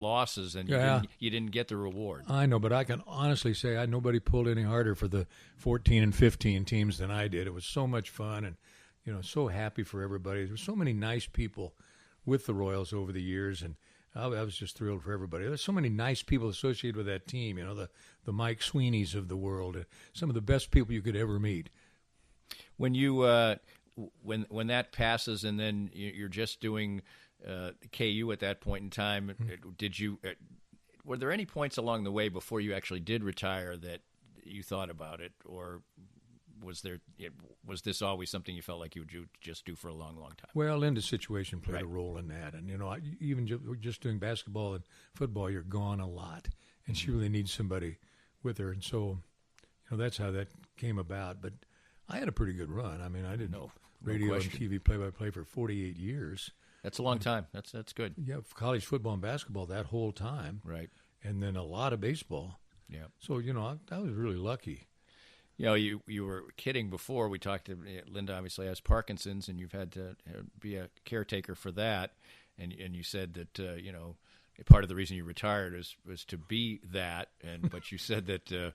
losses, and you didn't get the reward. I know, but I can honestly say nobody pulled any harder for the 14 and 15 teams than I did. It was so much fun, and so happy for everybody. There were so many nice people with the Royals over the years, and I was just thrilled for everybody. There's so many nice people associated with that team. The Mike Sweeneys of the world, some of the best people you could ever meet. When you when that passes, and then you're just doing KU at that point in time, did you? Were there any points along the way before you actually did retire that you thought about it, or was this always something you felt like you would just do for a long, long time? Well, Linda's situation played a role in that, and even just doing basketball and football, you're gone a lot, and she really needs somebody with her, and so that's how that came about. But I had a pretty good run. I mean, I did radio and TV play-by-play for 48 years. That's a long time. That's good. Yeah, college football and basketball that whole time. Right. And then a lot of baseball. Yeah. So, I was really lucky. You were kidding before. We talked to Linda, obviously has Parkinson's, and you've had to be a caretaker for that. And you said that, part of the reason you retired was to be that. But you said that,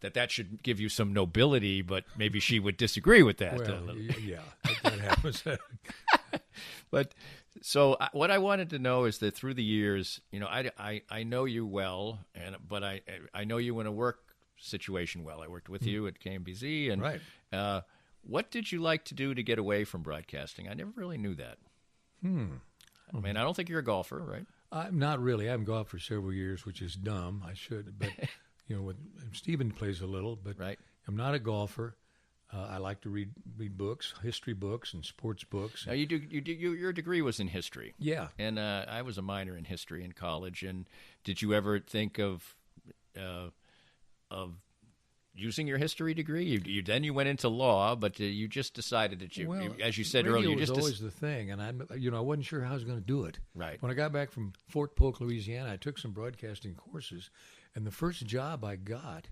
that should give you some nobility, but maybe she would disagree with that. Well, yeah, that happens. But so what I wanted to know is that through the years, I know you well, but I know you in a work situation well. I worked with you at KMBZ, and right. What did you like to do to get away from broadcasting? I never really knew that. I mean, I don't think you're a golfer, right? I'm not really. I haven't golfed for several years, which is dumb. I should, but Stephen plays a little, but right. I'm not a golfer. I like to read books, history books and sports books. Now your degree was in history. Yeah. And I was a minor in history in college. And did you ever think of using your history degree? You went into law, but you just decided that as you said earlier, was always the thing, and I wasn't sure how I was going to do it. Right. When I got back from Fort Polk, Louisiana, I took some broadcasting courses, and the first job I got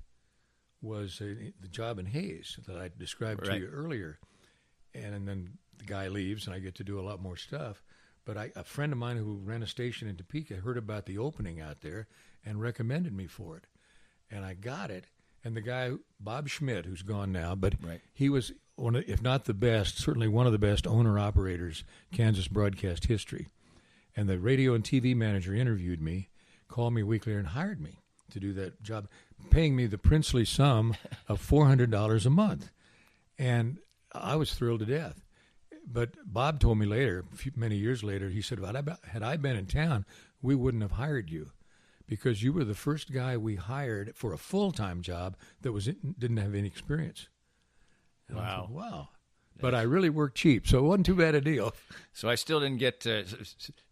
was the job in Hayes that I described to you earlier. And then the guy leaves, and I get to do a lot more stuff. But a friend of mine who ran a station in Topeka heard about the opening out there and recommended me for it. And I got it. And the guy, Bob Schmidt, who's gone now, but he was one of, if not the best, certainly one of the best owner-operators Kansas broadcast history. And the radio and TV manager interviewed me, called me a week later, and hired me to do that job, paying me the princely sum of $400 a month. And I was thrilled to death. But Bob told me later, many years later, he said, had I been in town, we wouldn't have hired you because you were the first guy we hired for a full-time job that didn't have any experience. And wow. I said, wow. But I really worked cheap, so it wasn't too bad a deal. So I still didn't get to.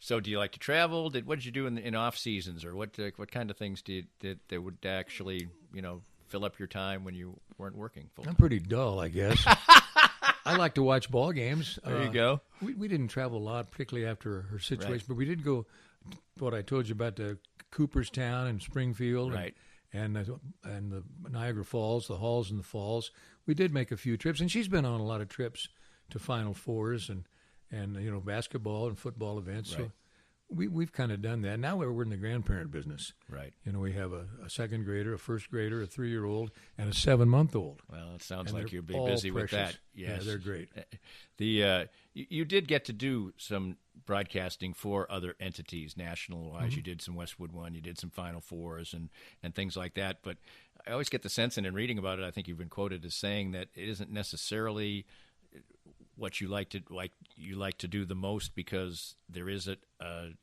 So do you like to travel? What did you do in off seasons, or what kind of things did that would actually fill up your time when you weren't working full time? I'm pretty dull, I guess. I like to watch ball games. There you go. We didn't travel a lot, particularly after her situation, but we did go. What I told you about the Cooperstown and Springfield, right? And the Niagara Falls, the Halls and the Falls. We did make a few trips, and she's been on a lot of trips to Final Fours and basketball and football events. Right. So we've kind of done that. Now we're in the grandparent business. Right. We have a second grader, a first grader, a 3-year-old, and a 7-month-old. Well, it sounds like you'll be busy with that. Yes. Yeah, they're great. You did get to do some broadcasting for other entities national-wise. Mm-hmm. You did some Westwood One, you did some Final Fours and things like that. But I always get the sense, and in reading about it, I think you've been quoted as saying that it isn't necessarily what you like to do the most because there is an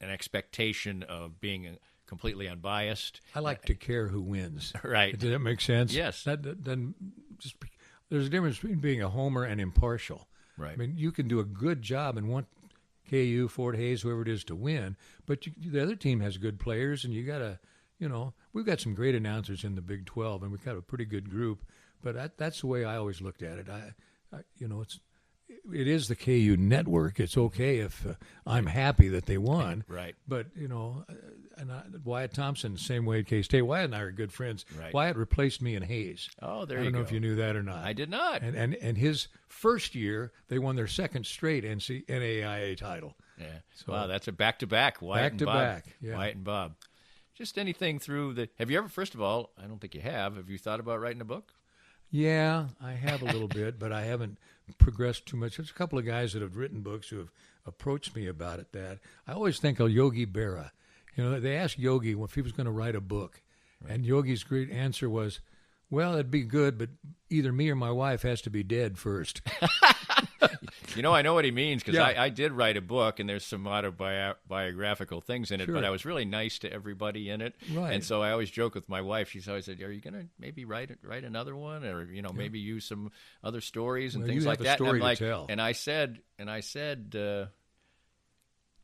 expectation of being completely unbiased. I like to care who wins. Right. Does that make sense? Yes. There's a difference between being a homer and impartial. Right. I mean, you can do a good job and want KU, Fort Hays, whoever it is, to win, but the other team has good players, and you got to, we've got some great announcers in the Big 12, and we've got a pretty good group, but that's the way I always looked at it. it is the KU network. It's okay if I'm happy that they won. Right. But, and Wyatt Thompson, same way at K-State. Wyatt and I are good friends. Right. Wyatt replaced me in Hayes. Oh, there you go. I don't know if you knew that or not. I did not. And his first year, they won their second straight NAIA title. Yeah. So, wow, that's a back-to-back. Wyatt and Bob. Back-to-back, yeah. Wyatt and Bob. Just anything through the... Have you ever, first of all, I don't think you have you thought about writing a book? Yeah, I have a little bit, but I haven't progressed too much. There's a couple of guys that have written books who have approached me about it. That I always think of Yogi Berra. They asked Yogi if he was going to write a book, right. And Yogi's great answer was, well, it'd be good, but either me or my wife has to be dead first. I know what he means, because yeah. I did write a book, and there's some autobiographical things in it, sure. But I was really nice to everybody in it. Right. And so I always joke with my wife. She's always said, are you going to maybe write another one, or maybe use some other stories and things like that? You have a story to tell. And I said,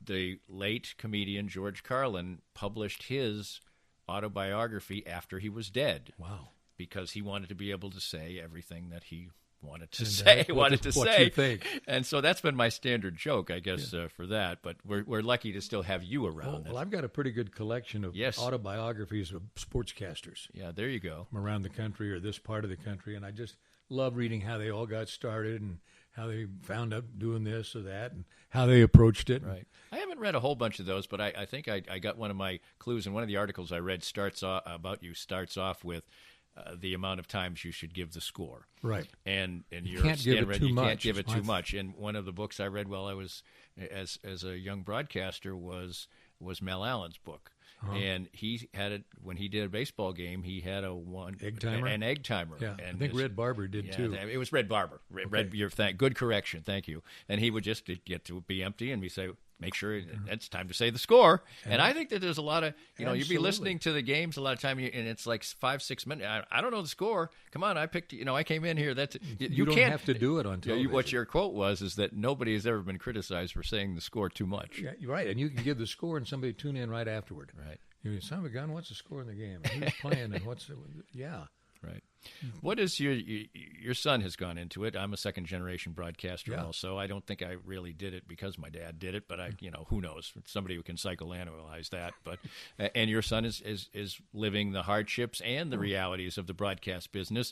the late comedian George Carlin published his autobiography after he was dead. Wow. Because he wanted to be able to say everything that he wanted to what say. You think. And so that's been my standard joke, I guess, for that. But we're lucky to still have you around. Well, I've got a pretty good collection of autobiographies of sportscasters. Yeah, there you go. From around the country or this part of the country. And I just love reading how they all got started and how they found out doing this or that and how they approached it. Right. I haven't read a whole bunch of those, but I think I got one of my clues. And one of the articles I read starts off with the amount of times you should give the score. Right. And you can't give it too much. You can't give it too much. And one of the books I read while I was as a young broadcaster was Mel Allen's book. Uh-huh. And he had it when he did a baseball game. He had an egg timer. Yeah, and I think Red Barber did too. It was Red Barber. Good correction. Thank you. And he would just get to be empty, and we say, make sure it's time to say the score. And I think that there's a lot of, you'd be listening to the games a lot of time, and it's like 5-6 minutes. I don't know the score. Come on, I picked. I came in here. That's you don't have to do it on television. What your quote was that nobody has ever been criticized for saying the score too much. Yeah, you're right. And you can give the score, and somebody tune in right afterward. Right. Son of a gun, what's the score in the game? Who's playing and what's yeah. Right. What is your son has gone into it? I'm a second generation broadcaster also. I don't think I really did it because my dad did it, but who knows? Somebody who can psychoanalyze that. But and your son is living the hardships and the realities of the broadcast business.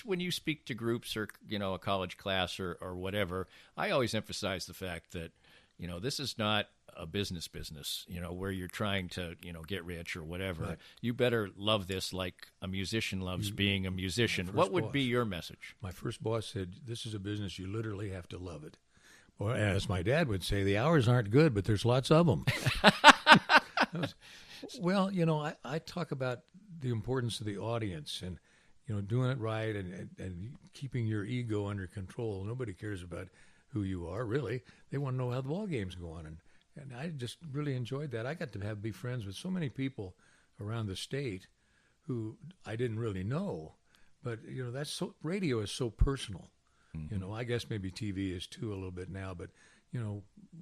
When you speak to groups or a college class or whatever, I always emphasize the fact that this is not a business, where you're trying to, get rich or whatever. Right. You better love this like a musician loves being a musician. What would be your message? My first boss said, this is a business, you literally have to love it. Or as my dad would say, the hours aren't good, but there's lots of them. Well, I talk about the importance of the audience and, doing it right and keeping your ego under control. Nobody cares about who you are, really. They want to know how the ball game's going. And I just really enjoyed that. I got to be friends with so many people around the state who I didn't really know. But, radio is so personal. Mm-hmm. I guess maybe TV is too a little bit now. But,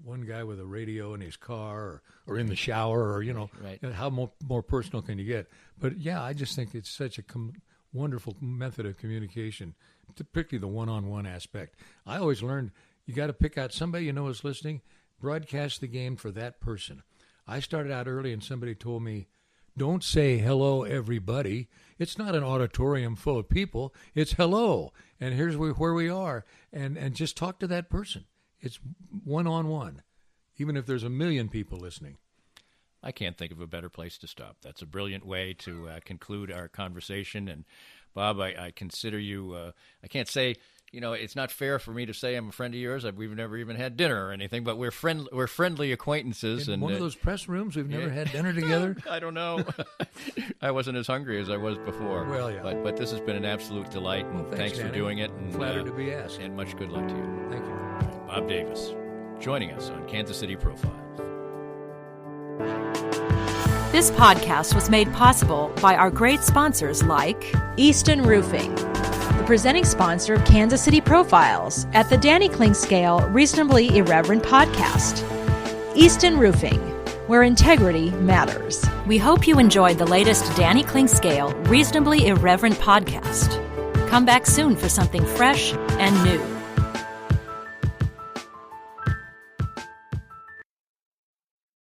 one guy with a radio in his car or in the shower or, right. How more personal can you get? But, yeah, I just think it's such a wonderful method of communication, particularly the one-on-one aspect. I always learned you got to pick out somebody is listening, broadcast the game for that person. I started out early and somebody told me, don't say hello, everybody. It's not an auditorium full of people. It's hello, and here's where we are, and just talk to that person. It's one-on-one, even if there's 1 million people listening. I can't think of a better place to stop. That's a brilliant way to conclude our conversation. And, Bob, I consider you I can't say, it's not fair for me to say I'm a friend of yours. We've never even had dinner or anything, but we're friendly acquaintances. In one of those press rooms, we've never had dinner together? I don't know. I wasn't as hungry as I was before. Well, yeah. But this has been an absolute delight, and thanks for doing it. And, flattered to be asked. And much good luck to you. Thank you. Bob Davis, joining us on Kansas City Profiles. This podcast was made possible by our great sponsors like Easton Roofing, the presenting sponsor of Kansas City Profiles at the Danny Klingscale Reasonably Irreverent podcast. Easton Roofing, where integrity matters. We hope you enjoyed the latest Danny Klingscale Reasonably Irreverent podcast. Come back soon for something fresh and new.